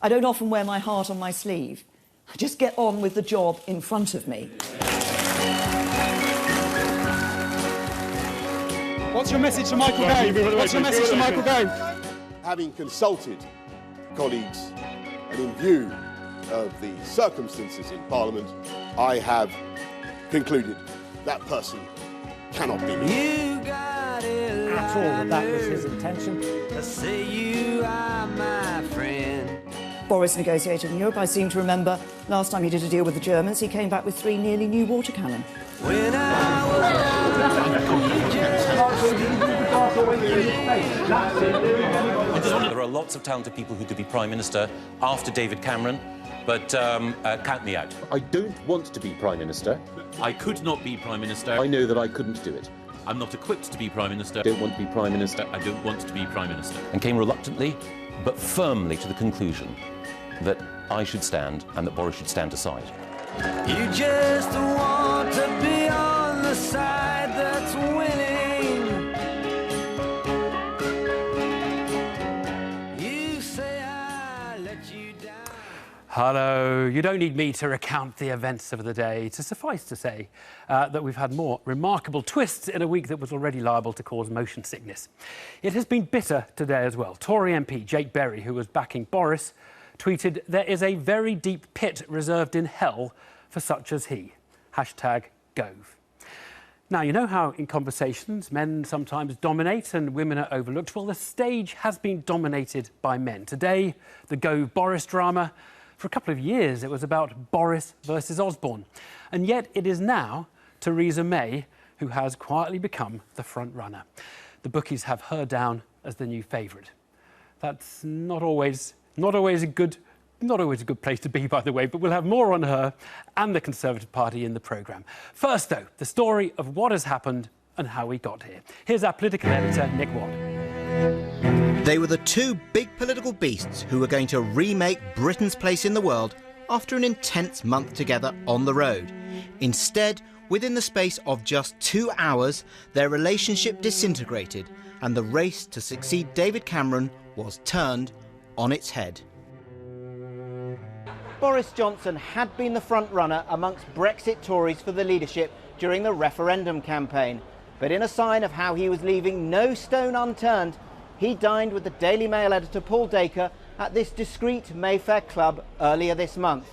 I don't often wear my heart on my sleeve. I just get on with the job in front of me. What's your message to Michael Gove? What's your message to Michael Gove? Having consulted colleagues and in view of the circumstances in Parliament, I have concluded that person cannot be me. At all that was his intention. Say you are my friend. Boris negotiated in Europe. I seem to remember last time he did a deal with the Germans, he came back with 3 nearly new water cannon. When I There are lots of talented people who could be Prime Minister after David Cameron, but count me out. I don't want to be Prime Minister. I could not be Prime Minister. I know that I couldn't do it. I'm not equipped to be Prime Minister. I don't want to be Prime Minister. I don't want to be Prime Minister. And came reluctantly, but firmly to the conclusion that I should stand and that Boris should stand aside. You just want to be on the side that's winning. You say I let you down. Hello. You don't need me to recount the events of the day. To suffice to say that we've had more remarkable twists in a week that was already liable to cause motion sickness. It has been bitter today as well. Tory MP Jake Berry, who was backing Boris, tweeted, "There is a very deep pit reserved in hell for such as he." #Gove. Now, you know how in conversations men sometimes dominate and women are overlooked? Well, the stage has been dominated by men. Today, the Gove-Boris drama. For a couple of years, it was about Boris versus Osborne. And yet it is now Theresa May who has quietly become the front runner. The bookies have her down as the new favourite. That's not always a good place to be, by the way, but we'll have more on her and the Conservative Party in the programme. First, though, the story of what has happened and how we got here. Here's our political editor, Nick Watt. They were the two big political beasts who were going to remake Britain's place in the world after an intense month together on the road. Instead, within the space of just 2 hours, their relationship disintegrated and the race to succeed David Cameron was turned on its head. Boris Johnson had been the front-runner amongst Brexit Tories for the leadership during the referendum campaign. But in a sign of how he was leaving no stone unturned, he dined with the Daily Mail editor Paul Dacre at this discreet Mayfair club earlier this month.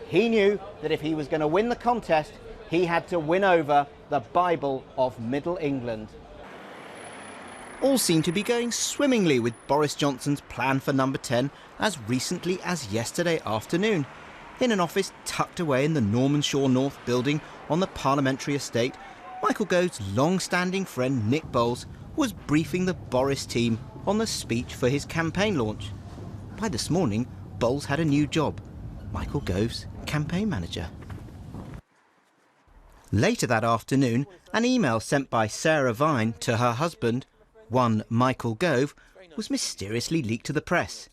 He knew that if he was going to win the contest, he had to win over the Bible of Middle England. All seemed to be going swimmingly with Boris Johnson's plan for number 10 as recently as yesterday afternoon. In an office tucked away in the Normanshaw North building on the parliamentary estate, Michael Gove's long-standing friend Nick Bowles was briefing the Boris team on the speech for his campaign launch. By this morning, Bowles had a new job, Michael Gove's campaign manager. Later that afternoon, an email sent by Sarah Vine to her husband, one Michael Gove, was mysteriously leaked to the press.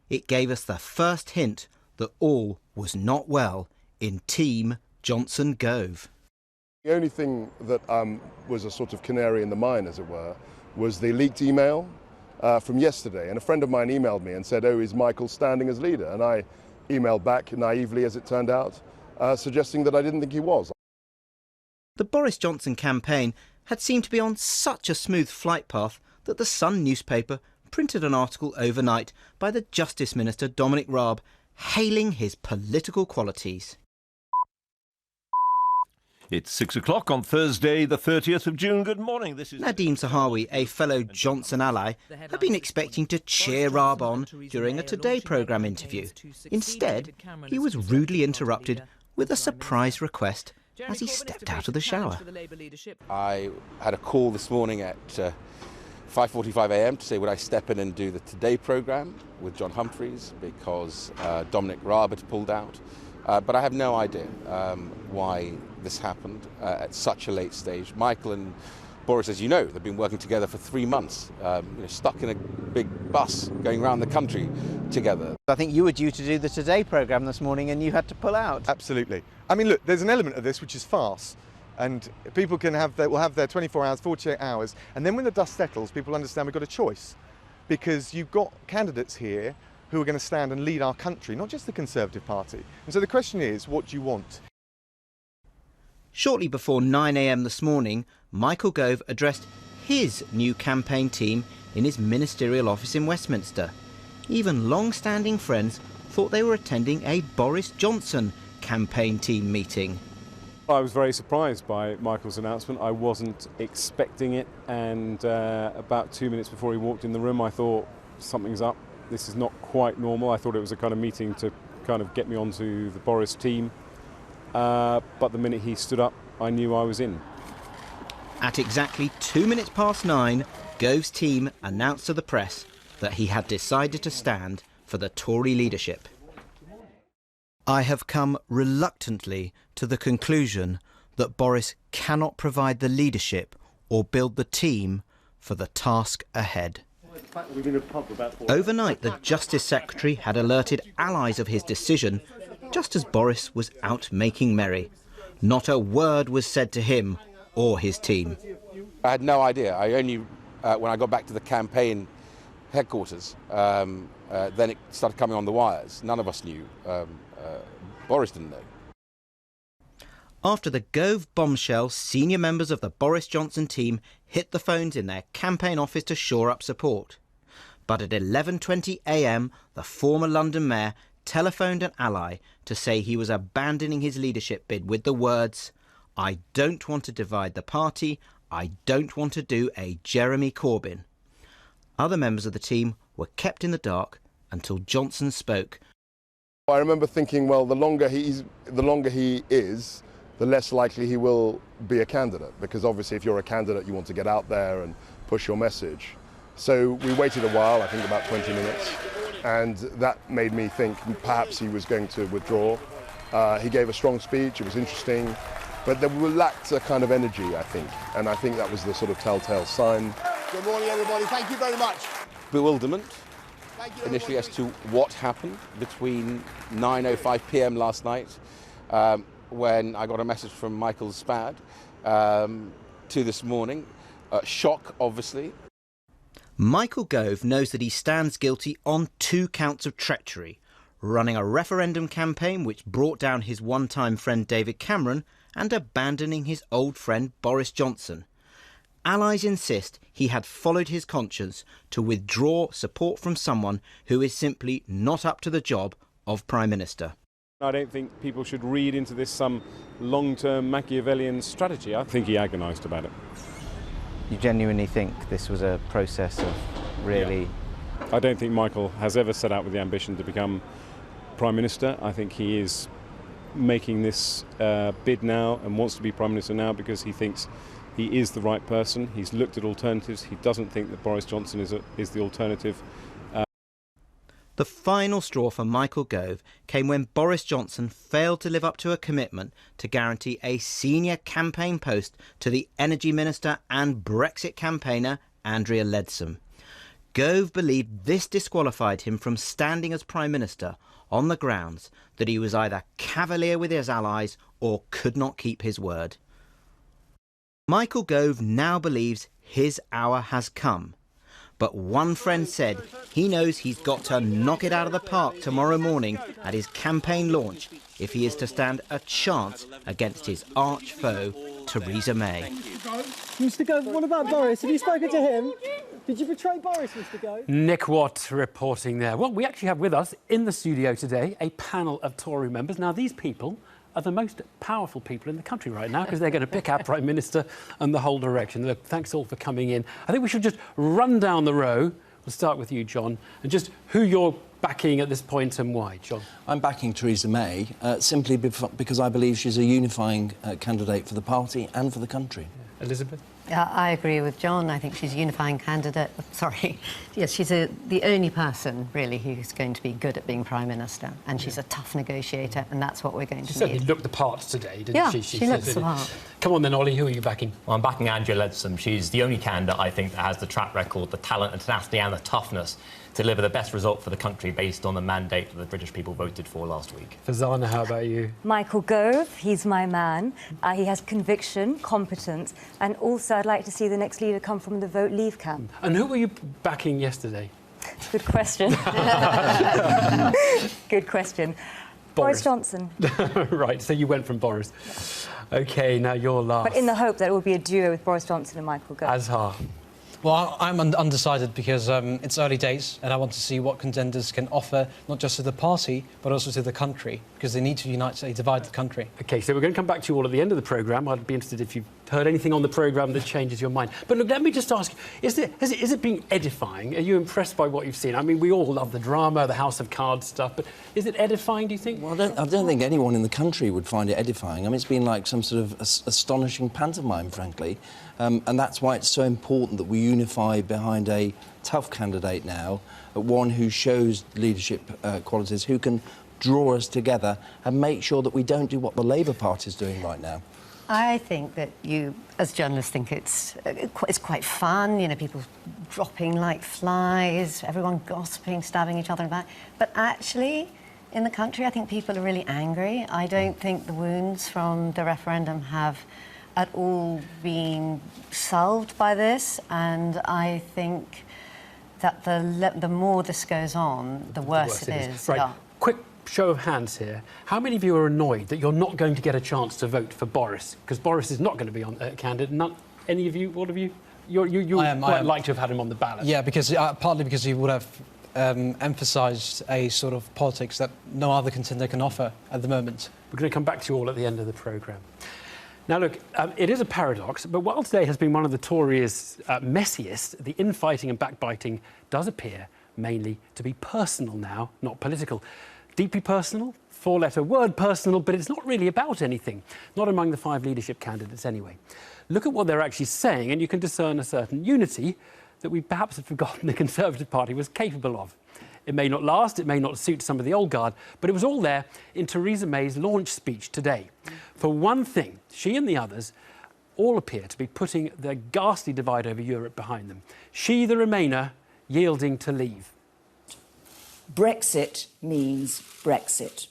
It gave us the first hint that all was not well in Team Johnson-Gove. The only thing that was a sort of canary in the mine, as it were, was the leaked email from yesterday. And a friend of mine emailed me and said, "Oh, is Michael standing as leader?" And I emailed back naively, as it turned out, suggesting that I didn't think he was. The Boris Johnson campaign had seemed to be on such a smooth flight path that the Sun newspaper printed an article overnight by the Justice Minister Dominic Raab hailing his political qualities. It's 6 o'clock on Thursday, the 30th of June. Good morning. This is Nadeem Zahawi, a fellow Johnson ally, had been expecting to cheer Raab on during a Today programme interview. Instead, he was rudely interrupted with a surprise request as he stepped out of the shower. I had a call this morning at 5:45 a.m. to say would I step in and do the Today programme with John Humphreys because Dominic Raab had pulled out. But I have no idea why this happened at such a late stage. Michael and Boris, as you know, they've been working together for 3 months, stuck in a big bus going around the country together. I think you were due to do the Today programme this morning and you had to pull out. Absolutely. I mean, look, there's an element of this which is farce. And people will have their 24 hours, 48 hours. And then when the dust settles, people understand we've got a choice. Because you've got candidates here who are going to stand and lead our country, not just the Conservative Party. And so the question is, what do you want? Shortly before 9 a.m. this morning, Michael Gove addressed his new campaign team in his ministerial office in Westminster. Even long-standing friends thought they were attending a Boris Johnson campaign team meeting. I was very surprised by Michael's announcement. I wasn't expecting it, and about 2 minutes before he walked in the room I thought something's up. This is not quite normal. I thought it was a kind of meeting to kind of get me onto the Boris team. But the minute he stood up, I knew I was in. At exactly 2 minutes past 9, Gove's team announced to the press that he had decided to stand for the Tory leadership. I have come reluctantly to the conclusion that Boris cannot provide the leadership or build the team for the task ahead. Overnight, the Justice Secretary had alerted allies of his decision, just as Boris was out making merry. Not a word was said to him or his team. I had no idea. I only, when I got back to the campaign headquarters, then it started coming on the wires. None of us knew. Boris didn't know. After the Gove bombshell, senior members of the Boris Johnson team hit the phones in their campaign office to shore up support. But at 11:20 a.m, the former London mayor telephoned an ally to say he was abandoning his leadership bid with the words, "I don't want to divide the party, I don't want to do a Jeremy Corbyn." Other members of the team were kept in the dark until Johnson spoke. I remember thinking, well, the longer he is, the less likely he will be a candidate, because obviously if you're a candidate you want to get out there and push your message. So we waited a while, I think about 20 minutes, and that made me think perhaps he was going to withdraw. He gave a strong speech, it was interesting, but there lacked a kind of energy, I think, and I think that was the sort of telltale sign. Good morning, everybody. Thank you very much. Bewilderment initially as to what happened between 9:05 p.m. last night, when I got a message from Michael Spad, to this morning. Shock, obviously. Michael Gove knows that he stands guilty on 2 counts of treachery: running a referendum campaign which brought down his one-time friend David Cameron and abandoning his old friend Boris Johnson. Allies insist he had followed his conscience to withdraw support from someone who is simply not up to the job of Prime Minister. I don't think people should read into this some long-term Machiavellian strategy. I think he agonised about it. You genuinely think this was a process of really... Yeah. I don't think Michael has ever set out with the ambition to become Prime Minister. I think he is making this bid now and wants to be Prime Minister now because he thinks he is the right person. He's looked at alternatives. He doesn't think that Boris Johnson is the alternative. The final straw for Michael Gove came when Boris Johnson failed to live up to a commitment to guarantee a senior campaign post to the Energy Minister and Brexit campaigner Andrea Leadsom. Gove believed this disqualified him from standing as Prime Minister on the grounds that he was either cavalier with his allies or could not keep his word. Michael Gove now believes his hour has come. But one friend said he knows he's got to knock it out of the park tomorrow morning at his campaign launch if he is to stand a chance against his arch foe, Theresa May. Mr Gove, what about Boris? Have you spoken to him? Did you betray Boris, Mr Gove? Nick Watt reporting there. Well, we actually have with us in the studio today a panel of Tory members. Now, these people are the most powerful people in the country right now because they're going to pick our Prime Minister and the whole direction. Look, thanks all for coming in. I think we should just run down the row. We'll start with you, John, and just who you're backing at this point and why, John. I'm backing Theresa May simply because I believe she's a unifying candidate for the party and for the country. Elizabeth? I agree with John. I think she's a unifying candidate. Sorry. Yes, she's the only person, really, who's going to be good at being Prime Minister. And she's a tough negotiator, and that's what we're going to need. She certainly looked the part today, didn't yeah, she? She looks the part. Come on then, Ollie, who are you backing? Well, I'm backing Andrea Leadsom. She's the only candidate, I think, that has the track record, the talent and tenacity and the toughness to deliver the best result for the country based on the mandate that the British people voted for last week. Fazana, how about you? Michael Gove, he's my man. He has conviction, competence, and also I'd like to see the next leader come from the Vote Leave camp. And who were you backing yesterday? Good question. Good question. Boris Johnson. Right, so you went from Boris. OK, now you're last. But in the hope that it would be a duo with Boris Johnson and Michael Gove. Azhar. Well, I'm undecided because it's early days and I want to see what contenders can offer, not just to the party, but also to the country, because they need to unite a divided country. OK, so we're going to come back to you all at the end of the programme. I'd be interested if you've heard anything on the programme that changes your mind. But look, let me just ask you, is it being edifying? Are you impressed by what you've seen? I mean, we all love the drama, the House of Cards stuff, but is it edifying, do you think? Well, I don't think anyone in the country would find it edifying. I mean, it's been like some sort of astonishing pantomime, frankly. And that's why it's so important that we unify behind a tough candidate now, one who shows leadership qualities, who can draw us together and make sure that we don't do what the Labour Party is doing right now. I think that you, as journalists, think it's quite fun, you know, people dropping like flies, everyone gossiping, stabbing each other in the back. But actually, in the country, I think people are really angry. I don't think the wounds from the referendum have at all been solved by this, and I think that the more this goes on, the worse it is. Right. Yeah. Quick show of hands here. How many of you are annoyed that you're not going to get a chance to vote for Boris? Because Boris is not going to be on candidate. None, any of you, all of you? You quite like to have had him on the ballot. Yeah, because partly because he would have emphasised a sort of politics that no other contender can offer at the moment. We're going to come back to you all at the end of the programme. Now, look, it is a paradox, but while today has been one of the Tories' messiest, the infighting and backbiting does appear mainly to be personal now, not political. Deeply personal, four-letter word personal, but it's not really about anything. Not among the 5 leadership candidates, anyway. Look at what they're actually saying, and you can discern a certain unity that we perhaps had forgotten the Conservative Party was capable of. It may not last, it may not suit some of the old guard, but it was all there in Theresa May's launch speech today. For one thing, she and the others all appear to be putting the ghastly divide over Europe behind them. She, the Remainer, yielding to leave. Brexit means Brexit.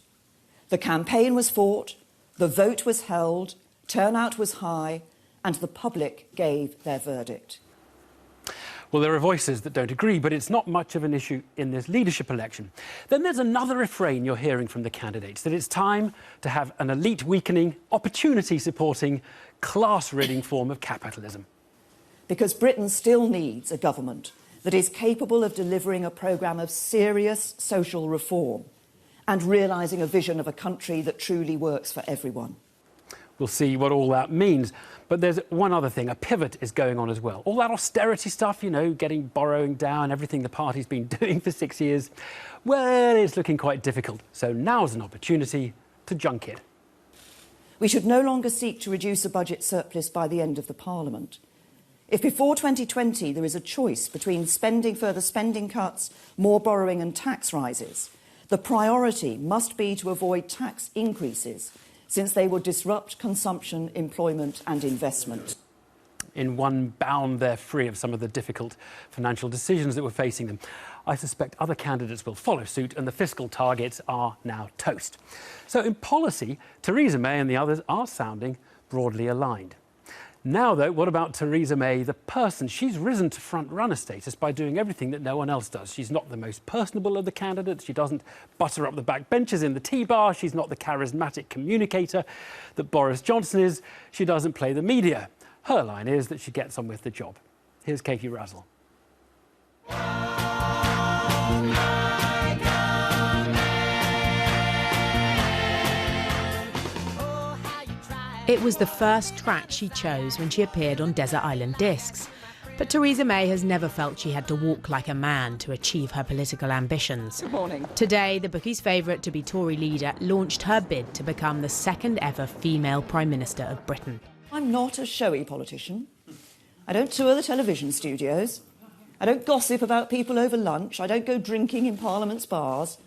The campaign was fought, the vote was held, turnout was high, and the public gave their verdict. Well, there are voices that don't agree, but it's not much of an issue in this leadership election. Then there's another refrain you're hearing from the candidates, that it's time to have an elite-weakening, opportunity-supporting, class-ridding form of capitalism. Because Britain still needs a government that is capable of delivering a programme of serious social reform and realising a vision of a country that truly works for everyone. We'll see what all that means. But there's one other thing, a pivot is going on as well. All that austerity stuff, you know, borrowing down, everything the party's been doing for 6 years, well, it's looking quite difficult. So now's an opportunity to junk it. We should no longer seek to reduce a budget surplus by the end of the Parliament. If before 2020 there is a choice between further spending cuts, more borrowing and tax rises, the priority must be to avoid tax increases, since they would disrupt consumption, employment and investment. In one bound, they're free of some of the difficult financial decisions that were facing them. I suspect other candidates will follow suit, and the fiscal targets are now toast. So in policy, Theresa May and the others are sounding broadly aligned. Now, though, what about Theresa May, the person? She's risen to front-runner status by doing everything that no one else does. She's not the most personable of the candidates. She doesn't butter up the back benches in the tea-bar. She's not the charismatic communicator that Boris Johnson is. She doesn't play the media. Her line is that she gets on with the job. Here's Katie Razzle. It was the first track she chose when she appeared on Desert Island Discs. But Theresa May has never felt she had to walk like a man to achieve her political ambitions. Good morning. Today, the bookies' favourite to be Tory leader launched her bid to become the second ever female Prime Minister of Britain. I'm not a showy politician. I don't tour the television studios. I don't gossip about people over lunch. I don't go drinking in Parliament's bars.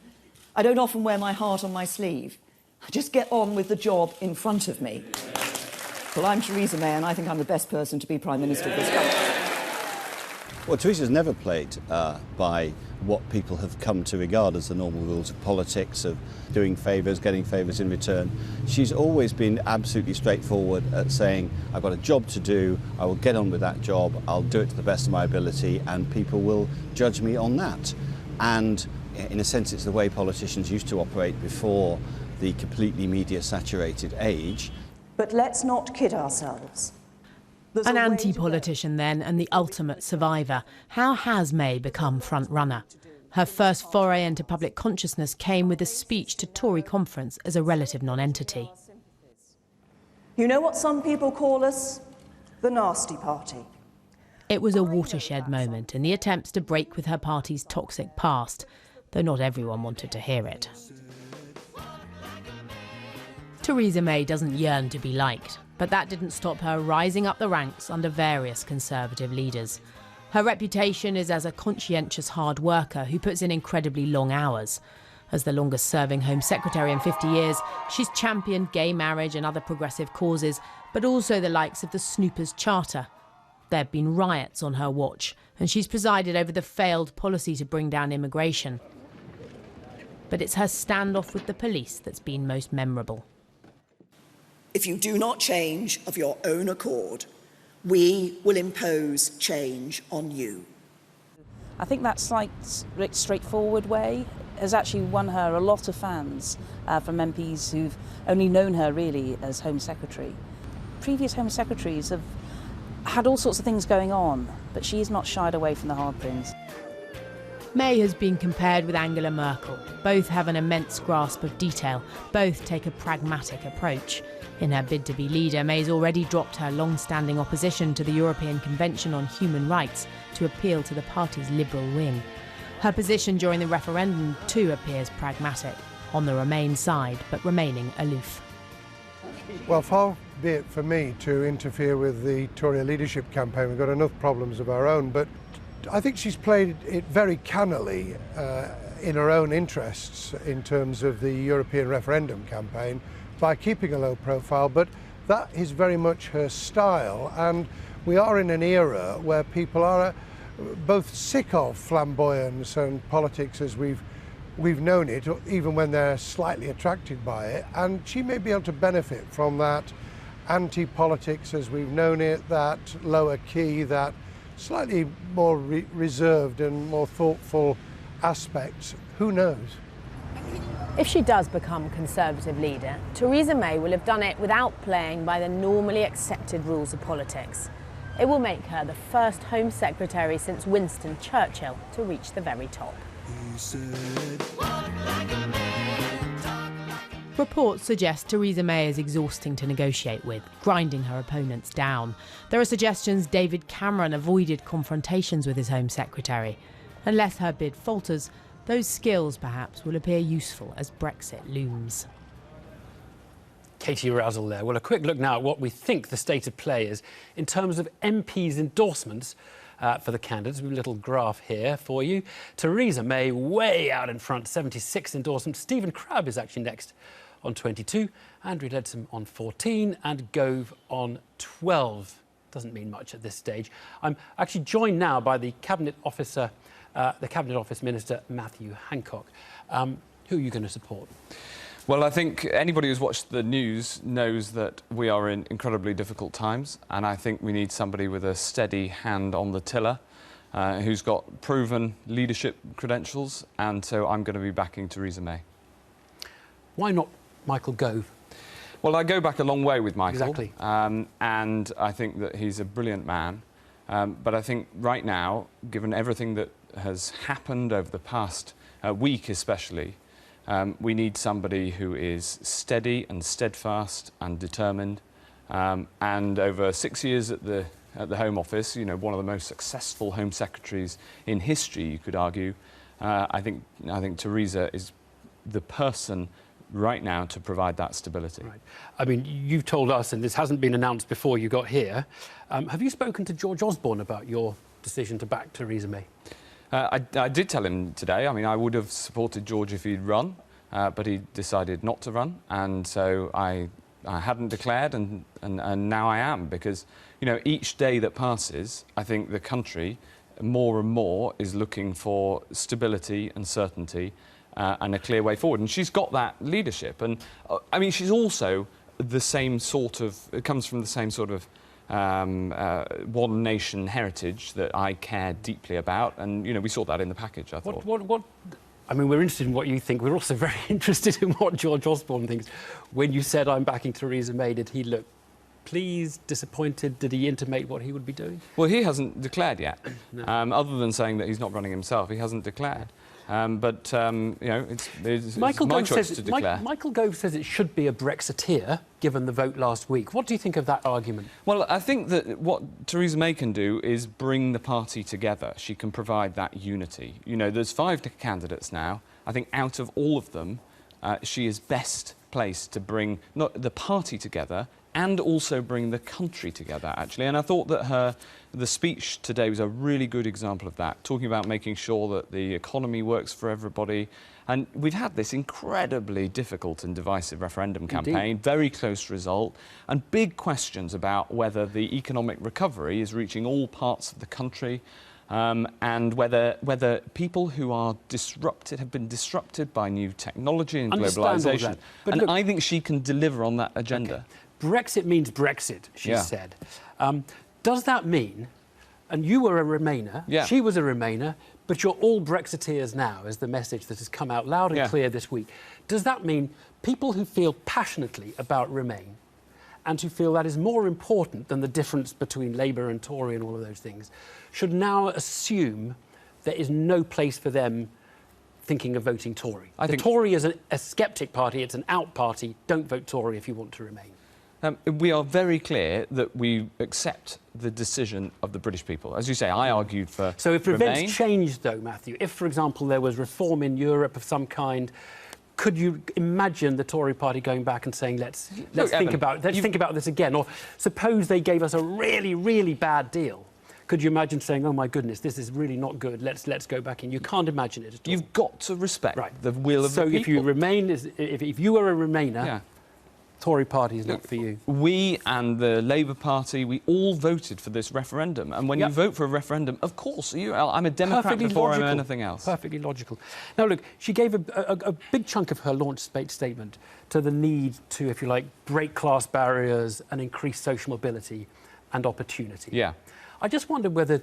I don't often wear my heart on my sleeve. I just get on with the job in front of me. Well, I'm Theresa May, and I think I'm the best person to be Prime Minister of this country. Well, Theresa's never played by what people have come to regard as the normal rules of politics, of doing favours, getting favours in return. She's always been absolutely straightforward at saying, I've got a job to do, I will get on with that job, I'll do it to the best of my ability, and people will judge me on that. And in a sense, it's the way politicians used to operate before the completely media-saturated age. But let's not kid ourselves. An anti-politician then, and the ultimate survivor. How has May become front-runner? Her first foray into public consciousness came with a speech to Tory conference as a relative non-entity. You know what some people call us? The nasty party. It was a watershed moment in the attempts to break with her party's toxic past, though not everyone wanted to hear it. Theresa May doesn't yearn to be liked, but that didn't stop her rising up the ranks under various Conservative leaders. Her reputation is as a conscientious hard worker who puts in incredibly long hours. As the longest-serving Home Secretary in 50 years, she's championed gay marriage and other progressive causes, but also the likes of the Snoopers Charter. There have been riots on her watch, and she's presided over the failed policy to bring down immigration. But it's her standoff with the police that's been most memorable. If you do not change of your own accord, we will impose change on you. I think that slight, straightforward way has actually won her a lot of fans from MPs who've only known her really as Home Secretary. Previous Home Secretaries have had all sorts of things going on, but she has not shied away from the hard things. May has been compared with Angela Merkel. Both have an immense grasp of detail. Both take a pragmatic approach. In her bid to be leader, May's already dropped her long-standing opposition to the European Convention on Human Rights to appeal to the party's liberal wing. Her position during the referendum too appears pragmatic, on the Remain side, but remaining aloof. Well, far be it for me to interfere with the Tory leadership campaign. We've got enough problems of our own, but I think she's played it very cannily in her own interests in terms of the European referendum campaign by keeping a low profile, but that is very much her style, and we are in an era where people are both sick of flamboyance and politics as we've known it, even when they're slightly attracted by it, and she may be able to benefit from that anti-politics as we've known it, that lower key, that slightly more reserved and more thoughtful aspects. Who knows? If she does become Conservative leader, Theresa May will have done it without playing by the normally accepted rules of politics. It will make her the first Home Secretary since Winston Churchill to reach the very top. Reports suggest Theresa May is exhausting to negotiate with, grinding her opponents down. There are suggestions David Cameron avoided confrontations with his Home Secretary. Unless her bid falters, those skills perhaps will appear useful as Brexit looms. Katie Razzle there. Well, a quick look now at what we think the state of play is in terms of MPs' endorsements for the candidates. A little graph here for you. Theresa May way out in front, 76 endorsements. Stephen Crabb is actually next on 22, Andrew Leadsom on 14, and Gove on 12. Doesn't mean much at this stage. I'm actually joined now by the Cabinet Officer, the Cabinet Office Minister, Matthew Hancock. Who are you going to support? Well, I think anybody who's watched the news knows that we are in incredibly difficult times, and I think we need somebody with a steady hand on the tiller, who's got proven leadership credentials, and so I'm going to be backing Theresa May. Why not Michael Gove? Well, I go back a long way with Michael. Exactly. And I think that he's a brilliant man. But I think right now, given everything that has happened over the past week especially, we need somebody who is steady and steadfast and determined. And over 6 years at the Home Office, you know, one of the most successful Home Secretaries in history, you could argue, I think Theresa is the person right now to provide that stability. Right. I mean, you've told us, and this hasn't been announced before you got here, have you spoken to George Osborne about your decision to back Theresa May? I did tell him today. I mean, I would have supported George if he'd run, but he decided not to run, and so I hadn't declared, and now I am, because, you know, each day that passes, I think the country more and more is looking for stability and certainty and a clear way forward. And she's got that leadership. And I mean, she's also the same sort of, it comes from the same sort of one nation heritage that I care deeply about. And, you know, we saw that in the package, I thought. I mean, we're interested in what you think. We're also very interested in what George Osborne thinks. When you said, I'm backing Theresa May, did he look pleased, disappointed? Did he intimate what he would be doing? Well, he hasn't declared yet. No. Other than saying that he's not running himself, he hasn't declared. You know, it's my choice to declare. Michael Gove says it should be a Brexiteer, given the vote last week. What do you think of that argument? Well, I think that what Theresa May can do is bring the party together. She can provide that unity. You know, there's 5 candidates now. I think out of all of them, she is best placed to bring not the party together and also bring the country together, actually. And I thought that the speech today was a really good example of that, talking about making sure that the economy works for everybody. And we've had this incredibly difficult and divisive referendum campaign, Indeed. very close result, and big questions about whether the economic recovery is reaching all parts of the country, and whether people who are disrupted have been disrupted by new technology and globalisation. But and look, I think she can deliver on that agenda. Okay. Brexit means Brexit, she said. Does that mean, and you were a Remainer, she was a Remainer, but you're all Brexiteers now, is the message that has come out loud and clear this week. Does that mean people who feel passionately about Remain and who feel that is more important than the difference between Labour and Tory and all of those things should now assume there is no place for them thinking of voting Tory? The Tory is a sceptic party, it's an out party. Don't vote Tory if you want to Remain. We are very clear that we accept the decision of the British people. As you say, I argued for So if Remain. events changed, though, Matthew, if, for example, there was reform in Europe of some kind, could you imagine the Tory party going back and saying, let's think about this again? Or suppose they gave us a really, really bad deal. Could you imagine saying, oh, my goodness, this is really not good, let's go back in? You can't imagine it at all. You've got to respect the will of the people. So if you remain, if you were a Remainer, Tory party is not for you. We and the Labour Party, we all voted for this referendum. And when you vote for a referendum, of course, I'm a Democrat before I'm anything else. Perfectly logical. Now, look, she gave a big chunk of her launch statement to the need to, if you like, break class barriers and increase social mobility and opportunity. Yeah. I just wondered whether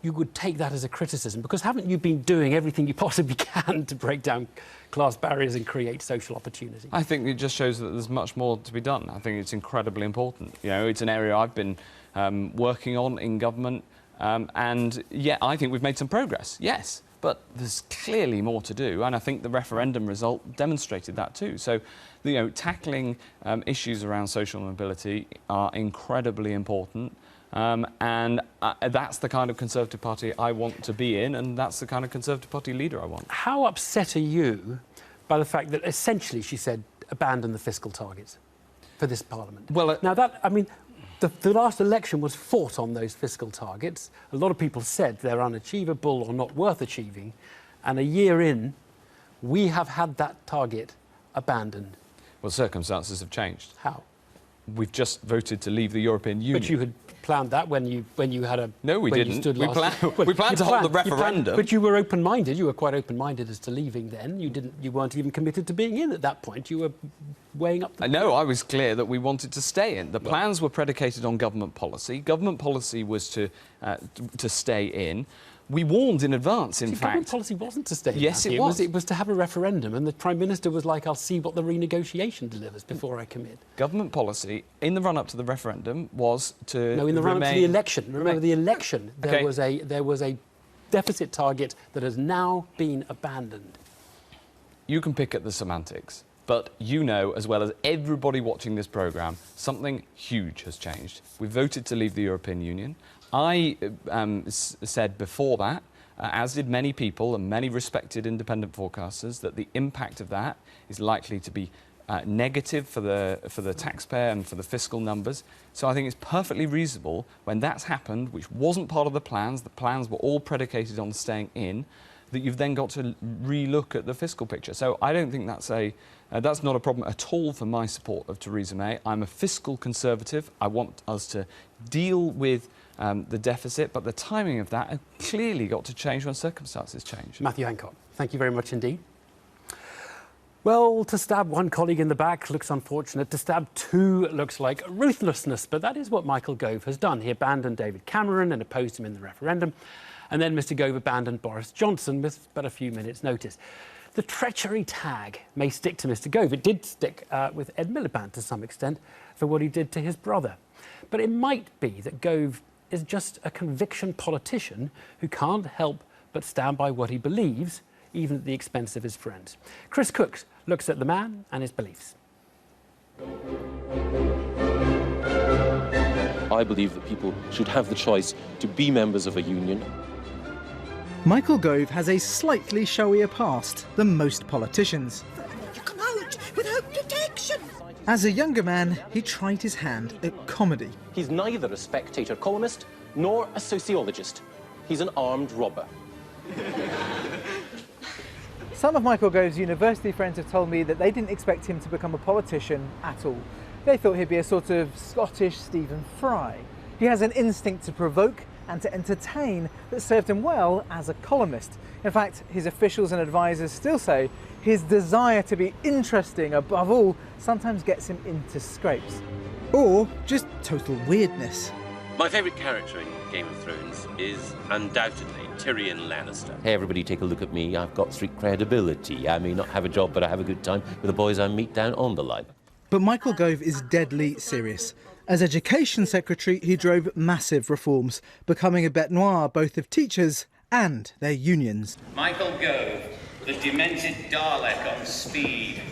you would take that as a criticism, because haven't you been doing everything you possibly can to break down class barriers and create social opportunity? I think it just shows that there's much more to be done. I think it's incredibly important. You know, it's an area I've been working on in government, and I think we've made some progress, yes, but there's clearly more to do, and I think the referendum result demonstrated that too. So, you know, tackling issues around social mobility are incredibly important. And that's the kind of Conservative Party I want to be in, and that's the kind of Conservative Party leader I want. How upset are you by the fact that essentially she said abandon the fiscal targets for this Parliament? Well, now that, I mean, the last election was fought on those fiscal targets. A lot of people said they're unachievable or not worth achieving, and a year in, we have had that target abandoned. Well, circumstances have changed. How? We've just voted to leave the European Union. But you had planned that when you had a... No, we didn't. We planned to hold the referendum. But you were open-minded. You were quite open-minded as to leaving then. You weren't even committed to being in at that point. You were weighing up... No, I was clear that we wanted to stay in. The plans were predicated on government policy. Government policy was to stay in. We warned in advance, in fact. Government policy wasn't to stay in. Yes, it was. It was to have a referendum, and the Prime Minister was like, I'll see what the renegotiation delivers before I commit. Government policy, in the run-up to the referendum, was to No, in the run-up to the election. Remember the election, there Okay. was a deficit target that has now been abandoned. You can pick at the semantics, but you know, as well as everybody watching this programme, something huge has changed. We voted to leave the European Union. I said before that, as did many people and many respected independent forecasters, that the impact of that is likely to be negative for the taxpayer and for the fiscal numbers. So I think it's perfectly reasonable when that's happened, which wasn't part of the plans were all predicated on staying in, that you've then got to re-look at the fiscal picture. So I don't think that's not a problem at all for my support of Theresa May. I'm a fiscal conservative. I want us to deal with the deficit, but the timing of that has clearly got to change when circumstances change. Matthew Hancock, thank you very much indeed. Well, to stab one colleague in the back looks unfortunate. To stab two looks like ruthlessness. But that is what Michael Gove has done. He abandoned David Cameron and opposed him in the referendum. And then Mr Gove abandoned Boris Johnson with but a few minutes' notice. The treachery tag may stick to Mr Gove. It did stick with Ed Miliband to some extent for what he did to his brother. But it might be that Gove is just a conviction politician who can't help but stand by what he believes, even at the expense of his friends. Chris Cooks looks at the man and his beliefs. I believe that people should have the choice to be members of a union. Michael Gove has a slightly showier past than most politicians. You come out without detection. As a younger man, he tried his hand at comedy. He's neither a spectator columnist nor a sociologist. He's an armed robber. Some of Michael Gove's university friends have told me that they didn't expect him to become a politician at all. They thought he'd be a sort of Scottish Stephen Fry. He has an instinct to provoke and to entertain that served him well as a columnist. In fact, his officials and advisors still say his desire to be interesting above all sometimes gets him into scrapes. Or just total weirdness. My favourite character in Game of Thrones is undoubtedly Tyrion Lannister. Hey everybody, take a look at me. I've got street credibility. I may not have a job, but I have a good time with the boys I meet down on the line. But Michael Gove is deadly serious. As Education Secretary, he drove massive reforms, becoming a bête noire both of teachers and their unions. Michael Gove, the demented Dalek on speed.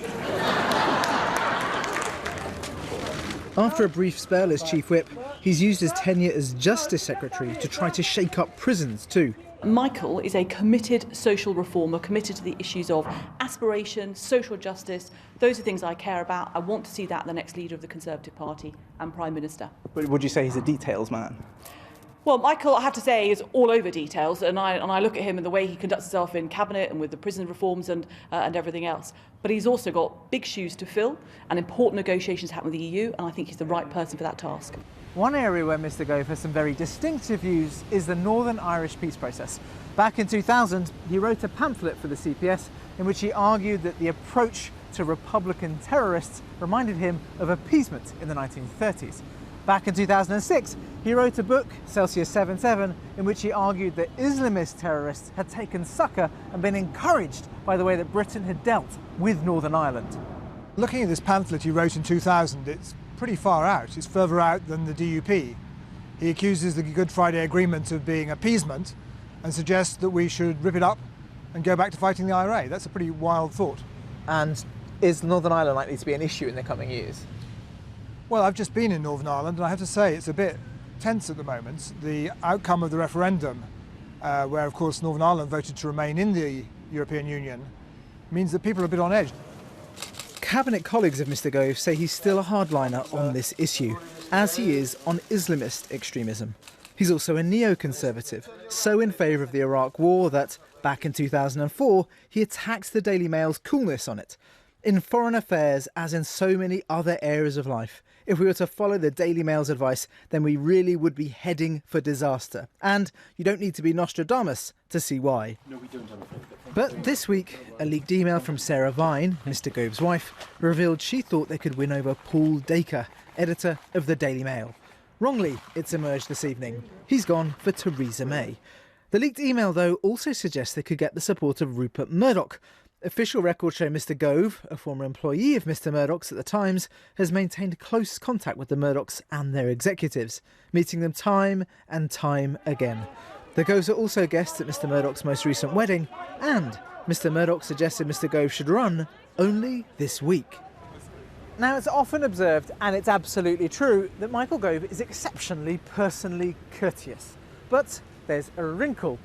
After a brief spell as Chief Whip, he's used his tenure as Justice Secretary to try to shake up prisons too. Michael is a committed social reformer, committed to the issues of aspiration, social justice. Those are things I care about. I want to see that the next leader of the Conservative Party and Prime Minister. But would you say he's a details man? Well, Michael, I have to say, is all over details, and I look at him and the way he conducts himself in Cabinet and with the prison reforms and everything else. But he's also got big shoes to fill, and important negotiations happen with the EU, and I think he's the right person for that task. One area where Mr Gove has some very distinctive views is the Northern Irish peace process. Back in 2000, he wrote a pamphlet for the CPS in which he argued that the approach to Republican terrorists reminded him of appeasement in the 1930s. Back in 2006, he wrote a book, Celsius 77, in which he argued that Islamist terrorists had taken succour and been encouraged by the way that Britain had dealt with Northern Ireland. Looking at this pamphlet he wrote in 2000, it's pretty far out. It's further out than the DUP. He accuses the Good Friday Agreement of being appeasement and suggests that we should rip it up and go back to fighting the IRA. That's a pretty wild thought. And is Northern Ireland likely to be an issue in the coming years? Well, I've just been in Northern Ireland and I have to say it's a bit tense at the moment. The outcome of the referendum, where of course Northern Ireland voted to remain in the European Union, means that people are a bit on edge. Cabinet colleagues of Mr Gove say he's still a hardliner on this issue, as he is on Islamist extremism. He's also a neoconservative, so in favour of the Iraq War that, back in 2004, he attacked the Daily Mail's coolness on it. In foreign affairs, as in so many other areas of life, if we were to follow the Daily Mail's advice, then we really would be heading for disaster. And you don't need to be Nostradamus to see why. No, we don't. But this week, a leaked email from Sarah Vine, Mr Gove's wife, revealed she thought they could win over Paul Dacre, editor of the Daily Mail. Wrongly, it's emerged this evening. He's gone for Theresa May. The leaked email, though, also suggests they could get the support of Rupert Murdoch. Official records show Mr Gove, a former employee of Mr Murdoch's at the Times, has maintained close contact with the Murdochs and their executives, meeting them time and time again. The Goves are also guests at Mr Murdoch's most recent wedding, and Mr Murdoch suggested Mr Gove should run only this week. Now, it's often observed, and it's absolutely true, that Michael Gove is exceptionally personally courteous. But there's a wrinkle.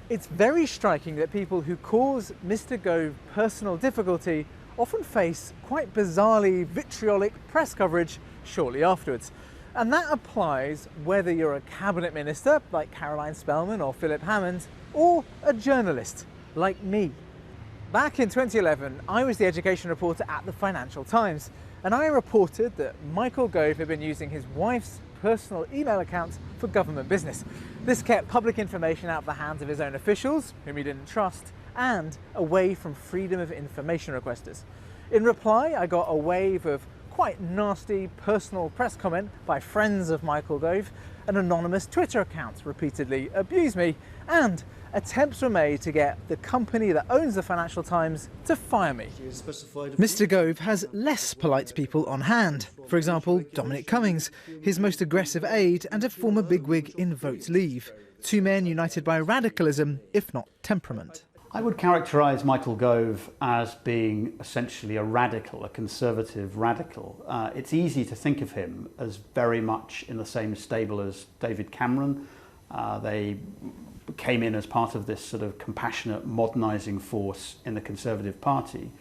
It's very striking that people who cause Mr Gove personal difficulty often face quite bizarrely vitriolic press coverage shortly afterwards. And that applies whether you're a cabinet minister like Caroline Spelman or Philip Hammond, or a journalist like me. Back in 2011, I was the education reporter at the Financial Times, and I reported that Michael Gove had been using his wife's personal email accounts for government business. This kept public information out of the hands of his own officials, whom he didn't trust, and away from freedom of information requesters. In reply, I got a wave of quite nasty personal press comment by friends of Michael Gove, and anonymous Twitter accounts repeatedly abused me, and attempts were made to get the company that owns the Financial Times to fire me. Mr. Gove has less polite people on hand. For example, Dominic Cummings, his most aggressive aide and a former bigwig in Vote Leave. Two men united by radicalism, if not temperament. I would characterise Michael Gove as being essentially a radical, a conservative radical. It's easy to think of him as very much in the same stable as David Cameron. They came in as part of this sort of compassionate, modernising force in the Conservative Party.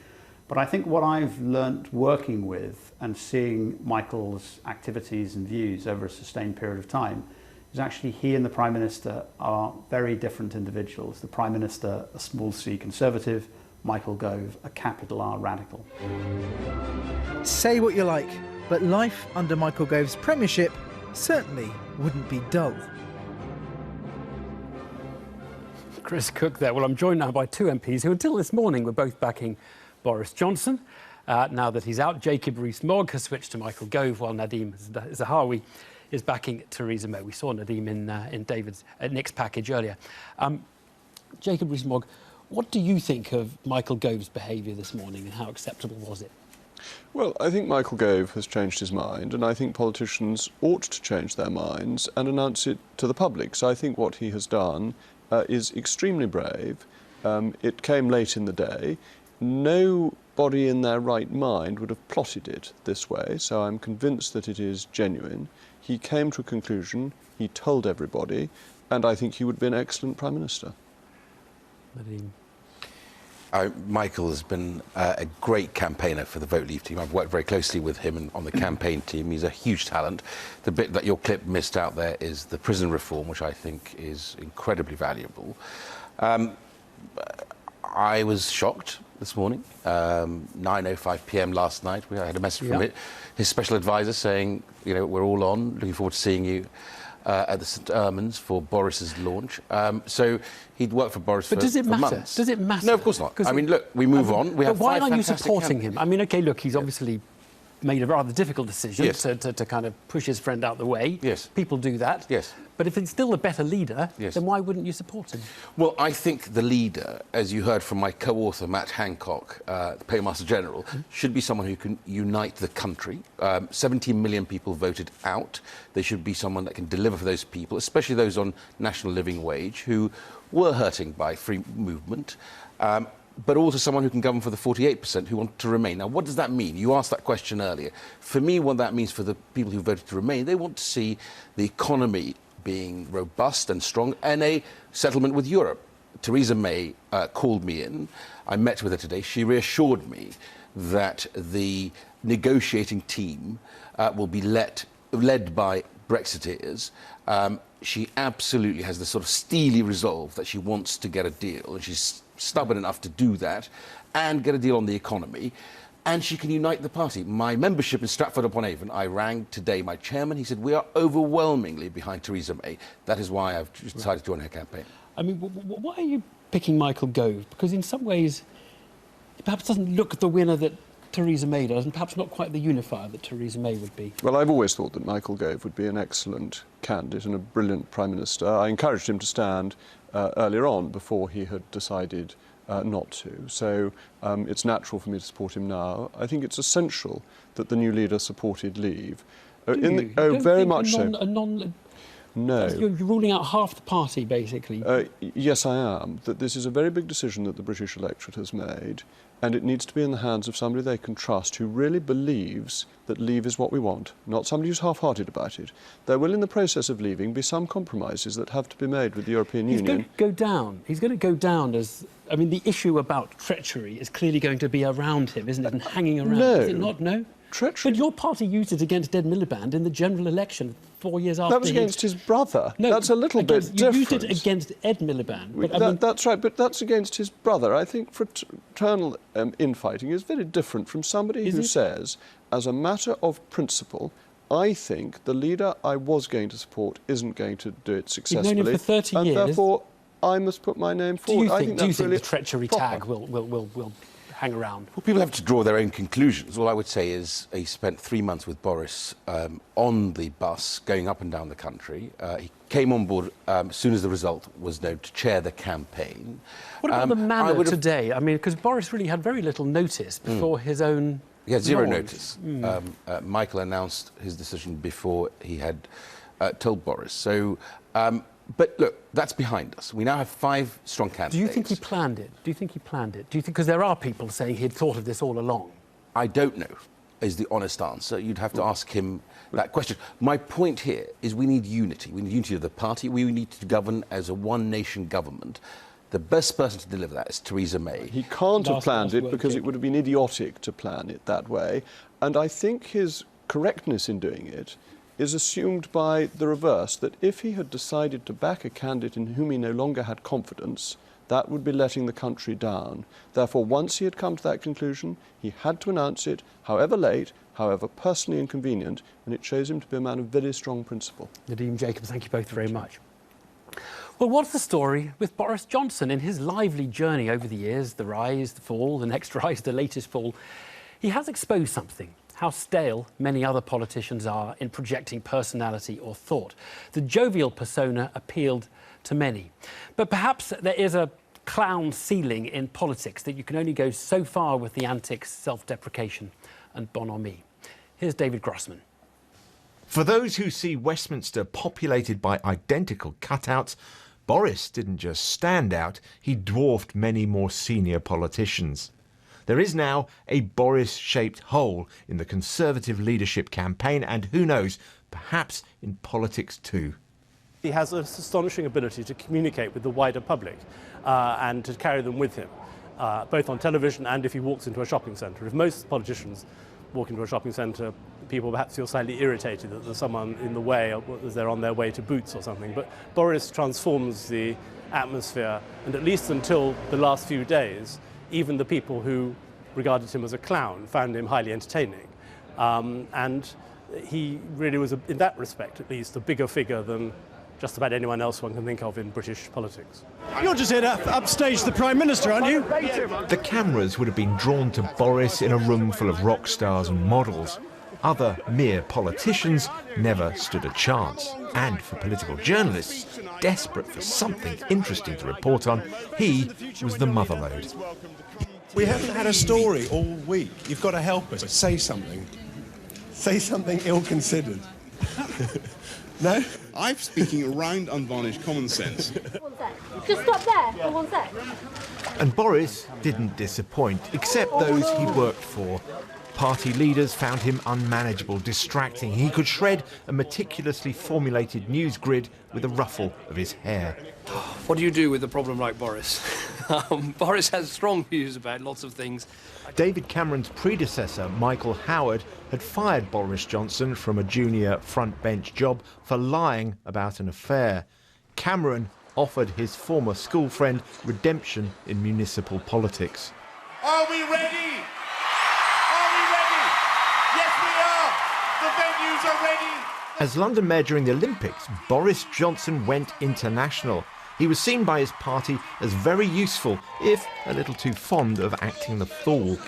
But I think what I've learnt working with and seeing Michael's activities and views over a sustained period of time is actually he and the Prime Minister are very different individuals. The Prime Minister, a small c Conservative, Michael Gove, a capital R radical. Say what you like, but life under Michael Gove's premiership certainly wouldn't be dull. Chris Cook there. Well, I'm joined now by two MPs who until this morning were both backing Boris Johnson. Now that he's out, Jacob Rees-Mogg has switched to Michael Gove, while Nadhim Zahawi is backing Theresa May. We saw Nadhim in Nick's package earlier. Jacob Rees-Mogg, what do you think of Michael Gove's behaviour this morning, and how acceptable was it? Well, I think Michael Gove has changed his mind, and I think politicians ought to change their minds and announce it to the public. So I think what he has done is extremely brave. It came late in the day. Nobody in their right mind would have plotted it this way, so I'm convinced that it is genuine. He came to a conclusion, he told everybody, and I think he would be an excellent Prime Minister. Michael has been a great campaigner for the Vote Leave team. I've worked very closely with him on the campaign team. He's a huge talent. The bit that your clip missed out there is the prison reform, which I think is incredibly valuable. I was shocked this morning. 9:05 p.m. last night, I had a message from his special advisor saying, you know, we're all on, looking forward to seeing you at the St Ermines for Boris's launch. So he'd worked for Boris for months. But does it matter? Does it matter? No, of course not. I mean, look, we move on. We have why aren't you supporting him? I mean, OK, look, he's obviously made a rather difficult decision to kind of push his friend out the way. Yes. People do that. Yes. But if he's still a better leader, then why wouldn't you support him? Well, I think the leader, as you heard from my co-author, Matt Hancock, the Paymaster General, should be someone who can unite the country. 17 million people voted out. They should be someone that can deliver for those people, especially those on national living wage, who were hurting by free movement. But also someone who can govern for the 48% who want to remain. Now, what does that mean? You asked that question earlier. For me, what that means for the people who voted to remain, they want to see the economy being robust and strong and a settlement with Europe. Theresa May called me in. I met with her today. She reassured me that the negotiating team will be led by Brexiteers. She absolutely has this sort of steely resolve that she wants to get a deal, and she's stubborn enough to do that and get a deal on the economy, and she can unite the party. My membership in Stratford-upon-Avon, I rang today my chairman. He said, we are overwhelmingly behind Theresa May. That is why I've decided to join her campaign. I mean, why are you picking Michael Gove? Because in some ways, he perhaps doesn't look the winner that Theresa May does, and perhaps not quite the unifier that Theresa May would be. Well, I've always thought that Michael Gove would be an excellent candidate and a brilliant Prime Minister. I encouraged him to stand earlier on before he had decided not to. So it's natural for me to support him now. I think it's essential that the new leader supported Leave. Very much so. No. You're ruling out half the party, basically. Yes, I am. That this is a very big decision that the British electorate has made, and it needs to be in the hands of somebody they can trust who really believes that Leave is what we want, not somebody who's half-hearted about it. There will, in the process of leaving, be some compromises that have to be made with the European Union. He's going to go down. He's going to go down as... I mean, the issue about treachery is clearly going to be around him, isn't it, and hanging around. No. Is it not? No? But your party used it against Ed Miliband in the general election 4 years after. That was against his brother. No, that's a little bit different. You used it against Ed Miliband. But That's right, but that's against his brother. I think fraternal infighting is very different from somebody who says, as a matter of principle, I think the leader I was going to support isn't going to do it successfully. You've known him for 30 and years. Therefore, I must put my name forward. Do you think really the treachery tag will hang around? Well, people have to draw their own conclusions. All I would say is he spent 3 months with Boris on the bus, going up and down the country. He came on board as soon as the result was known to chair the campaign. What about the manner today? I mean, because Boris really had very little notice before his own... He had zero launch. notice. Michael announced his decision before he had told Boris. So... but look, that's behind us. We now have 5 strong candidates. Do you think he planned it? Do you think because there are people saying he'd thought of this all along? I don't know, is the honest answer. You'd have to ask him that question. My point here is we need unity. We need unity of the party. We need to govern as a one-nation government. The best person to deliver that is Theresa May. He can't have planned it because it would have been idiotic to plan it that way. And I think his correctness in doing it is assumed by the reverse, that if he had decided to back a candidate in whom he no longer had confidence, that would be letting the country down. Therefore, once he had come to that conclusion, he had to announce it, however late, however personally inconvenient, and it shows him to be a man of very strong principle. Nadeem Jacobs, thank you both very much. Well, what's the story with Boris Johnson in his lively journey over the years, the rise, the fall, the next rise, the latest fall? He has exposed something. How stale many other politicians are in projecting personality or thought. The jovial persona appealed to many. But perhaps there is a clown ceiling in politics that you can only go so far with the antics, self-deprecation and bonhomie. Here's David Grossman. For those who see Westminster populated by identical cutouts, Boris didn't just stand out, he dwarfed many more senior politicians. There is now a Boris-shaped hole in the Conservative leadership campaign and, who knows, perhaps in politics too. He has an astonishing ability to communicate with the wider public and to carry them with him, both on television and if he walks into a shopping centre. If most politicians walk into a shopping centre, people perhaps feel slightly irritated that there's someone in the way as they're on their way to Boots or something. But Boris transforms the atmosphere, and at least until the last few days, even the people who regarded him as a clown found him highly entertaining. And he really was, in that respect at least, a bigger figure than just about anyone else one can think of in British politics. You're just here to upstage the Prime Minister, aren't you? The cameras would have been drawn to Boris in a room full of rock stars and models. Other mere politicians never stood a chance. And for political journalists, desperate for something interesting to report on, he was the motherlode. We haven't had a story all week. You've got to help us. Say something. Say something ill-considered. No? I'm speaking around unvarnished common sense. Just stop there for 1 sec. And Boris didn't disappoint, except those he worked for. Party leaders found him unmanageable, distracting. He could shred a meticulously formulated news grid with a ruffle of his hair. What do you do with a problem like Boris? Boris has strong views about lots of things. David Cameron's predecessor, Michael Howard, had fired Boris Johnson from a junior front bench job for lying about an affair. Cameron offered his former school friend redemption in municipal politics. Are we ready? Are we ready? Yes, we are. The venues are ready. As London Mayor during the Olympics, Boris Johnson went international. He was seen by his party as very useful, if a little too fond of acting the fool.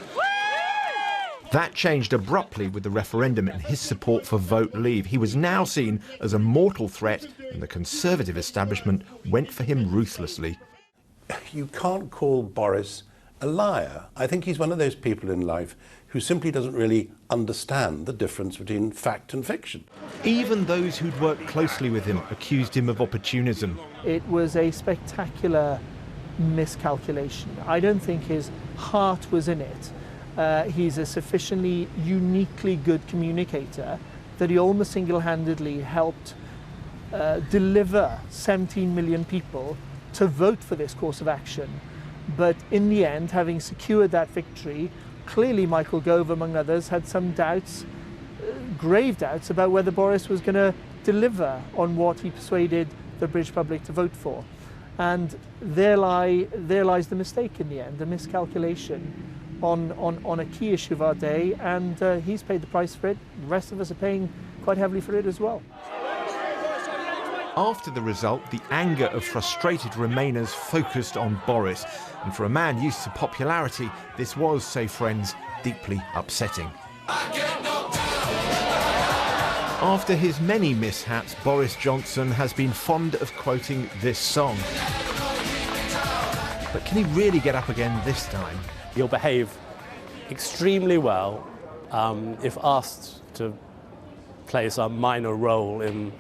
That changed abruptly with the referendum and his support for Vote Leave. He was now seen as a mortal threat, and the Conservative establishment went for him ruthlessly. You can't call Boris a liar. I think he's one of those people in life who simply doesn't really understand the difference between fact and fiction. Even those who'd worked closely with him accused him of opportunism. It was a spectacular miscalculation. I don't think his heart was in it. He's a sufficiently uniquely good communicator that he almost single-handedly helped deliver 17 million people to vote for this course of action. But in the end, having secured that victory, clearly Michael Gove, among others, had some doubts, grave doubts, about whether Boris was going to deliver on what he persuaded the British public to vote for. And there lies the mistake in the end, the miscalculation on a key issue of our day, and he's paid the price for it. The rest of us are paying quite heavily for it as well. After the result, the anger of frustrated Remainers focused on Boris. And for a man used to popularity, this was, say friends, deeply upsetting. After his many mishaps, Boris Johnson has been fond of quoting this song. But can he really get up again this time? He'll behave extremely well if asked to play some minor role in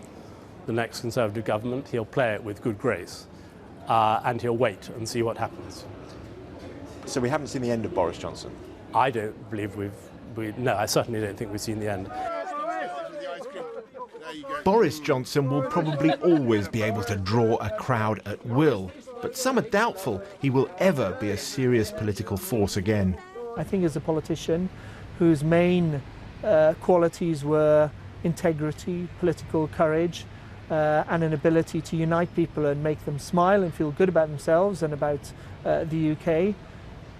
the next Conservative government. He'll play it with good grace, and he'll wait and see what happens. So we haven't seen the end of Boris Johnson? I don't believe no, I certainly don't think we've seen the end. Boris Johnson will probably always be able to draw a crowd at will, but some are doubtful he will ever be a serious political force again. I think as a politician whose main qualities were integrity, political courage, and an ability to unite people and make them smile and feel good about themselves and about the UK,